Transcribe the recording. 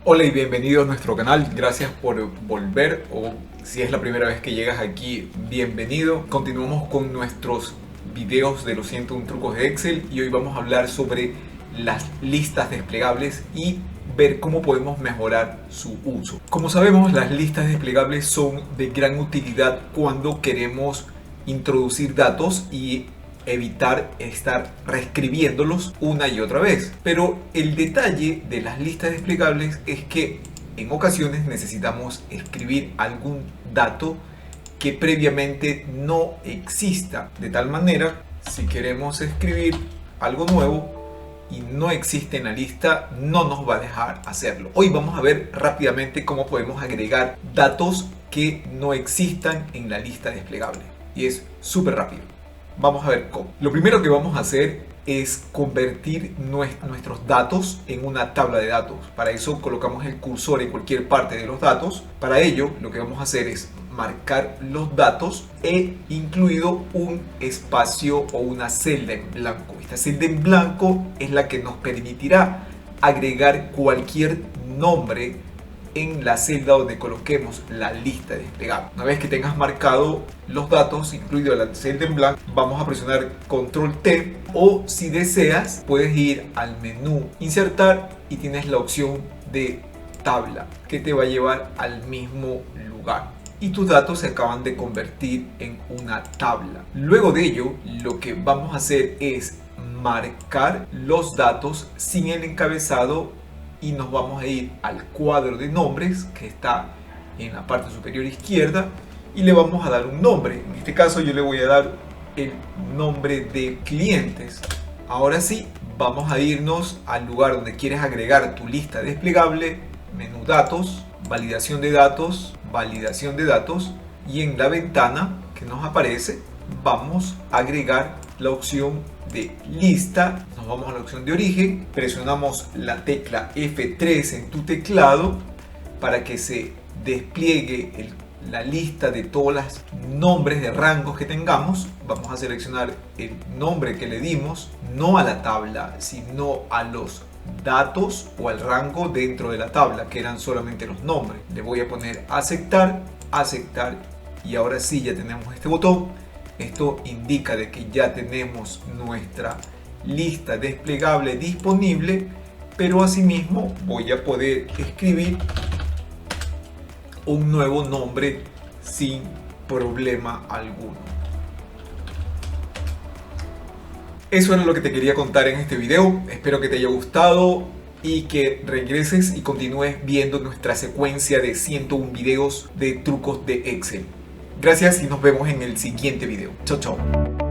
Hola y bienvenido a nuestro canal, gracias por volver o si es la primera vez que llegas aquí, bienvenido. Continuamos con nuestros videos de los 101 trucos de Excel y hoy vamos a hablar sobre las listas desplegables y ver cómo podemos mejorar su uso. Como sabemos, las listas desplegables son de gran utilidad cuando queremos introducir datos y evitar estar reescribiéndolos una y otra vez. Pero el detalle de las listas desplegables es que en ocasiones necesitamos escribir algún dato que previamente no exista. De tal manera, si queremos escribir algo nuevo y no existe en la lista, no nos va a dejar hacerlo. Hoy vamos a ver rápidamente cómo podemos agregar datos que no existan en la lista desplegable. Y es súper rápido. Vamos a ver cómo. Lo primero que vamos a hacer es convertir nuestros datos en una tabla de datos. Para eso colocamos el cursor en cualquier parte de los datos. Para ello lo que vamos a hacer es marcar los datos e incluido un espacio o una celda en blanco. Esta celda en blanco es la que nos permitirá agregar cualquier nombre en la celda donde coloquemos la lista desplegable. Una vez que tengas marcado los datos, incluido la celda en blanco, vamos a presionar control T o si deseas puedes ir al menú insertar y tienes la opción de tabla que te va a llevar al mismo lugar y tus datos se acaban de convertir en una tabla. Luego de ello lo que vamos a hacer es marcar los datos sin el encabezado y nos vamos a ir al cuadro de nombres que está en la parte superior izquierda y le vamos a dar un nombre. En este caso yo le voy a dar el nombre de clientes. Ahora sí, vamos a irnos al lugar donde quieres agregar tu lista desplegable, menú datos, validación de datos y en la ventana que nos aparece vamos a agregar la opción de lista. Nos vamos a la opción de origen, presionamos la tecla F3 en tu teclado para que se despliegue la lista de todos los nombres de rangos que tengamos. Vamos a seleccionar el nombre que le dimos, no a la tabla, sino a los datos o al rango dentro de la tabla, que eran solamente los nombres. Le voy a poner aceptar y ahora sí ya tenemos este botón. Esto indica de que ya tenemos nuestra lista desplegable disponible, pero asimismo voy a poder escribir un nuevo nombre sin problema alguno. Eso era lo que te quería contar en este video. Espero que te haya gustado y que regreses y continúes viendo nuestra secuencia de 101 videos de trucos de Excel. Gracias y nos vemos en el siguiente video. Chao, chao.